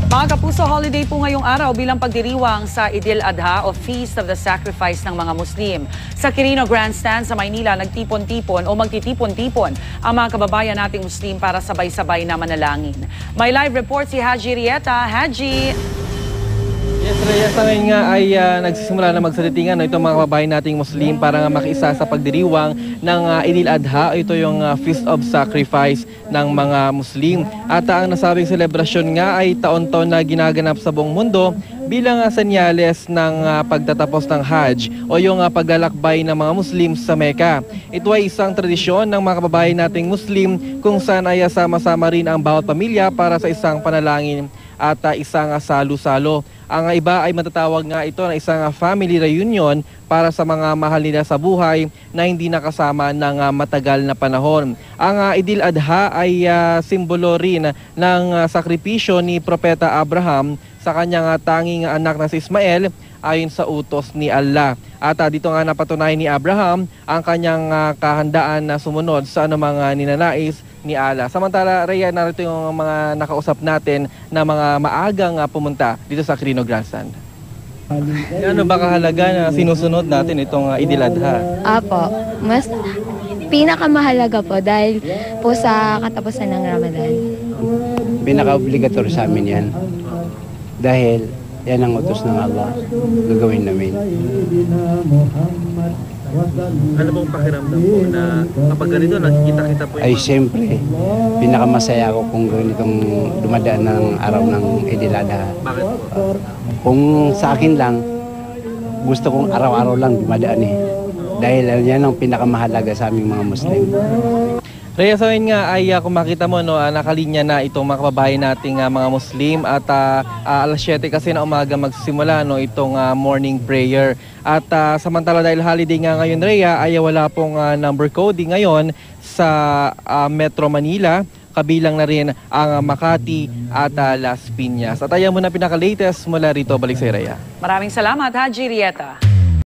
Mga kapuso, holiday po ngayong araw bilang pagdiriwang sa Idil Adha o Feast of the Sacrifice ng mga Muslim. Sa Quirino Grandstand sa Maynila, nagtipon-tipon o magtitipon-tipon ang mga kababayan nating Muslim para sabay-sabay na manalangin. May live report si Haji Rieta. Haji! Yes, Rhea, sa ngayon nga ay nagsisimula na magsalitingan itong mga kababayan nating Muslim para nga makiisa sa pagdiriwang ng Idil Adha. Ito yung Feast of Sacrifice ng mga Muslim. At ang nasabing selebrasyon nga ay taon-taon na ginaganap sa buong mundo bilang senyales ng pagtatapos ng Hajj o yung paglalakbay ng mga Muslim sa Mecca. Ito ay isang tradisyon ng mga kababayan nating Muslim kung saan ay sama-sama rin ang bawat pamilya para sa isang panalangin at isang salo-salo. Ang iba ay matatawag nga ito na isang family reunion para sa mga mahal nila sa buhay na hindi nakasama ng matagal na panahon. Ang Idil Adha ay simbolo rin ng sakripisyo ni Propeta Abraham sa kanyang tanging anak na si Ismael ayon sa utos ni Allah. At dito nga napatunayan ni Abraham ang kanyang kahandaan na sumunod sa anumang ninanais ni Allah. Samantala, Rhea, narito yung mga nakausap natin na mga maagang pumunta dito sa Quirino Grandstand. Ano ba kahalaga na sinusunod natin itong Idil Adha? Apo, mas pinakamahalaga po dahil po sa katapusan ng Ramadan. Pinaka-obligatory sa amin yan. Dahil yan ang utos ng Allah. Gagawin namin. Ano bang pakiramdam po na kapag ganito nakikita-kita po yung... Ay siyempre, pinakamasaya ako kung ganitong dumadaan ng araw ng Idil Adha. Bakit po? Kung sa akin lang, gusto kong araw-araw lang dumadaan eh. Dahil yan ang pinakamahalaga sa aming mga Muslim. Rhea, sa ngayon nga ay kung makita mo, nakalinya na itong mga kababayan nating mga Muslim at alas 7 kasi na umaga magsisimula itong morning prayer. At samantala dahil holiday nga ngayon, Rhea, ay wala pong number coding ngayon sa Metro Manila. Kabilang na rin ang Makati at Las Piñas. At ayan muna pinaka-latest mula rito. Balik sa Rhea. Maraming salamat, Haji Rieta.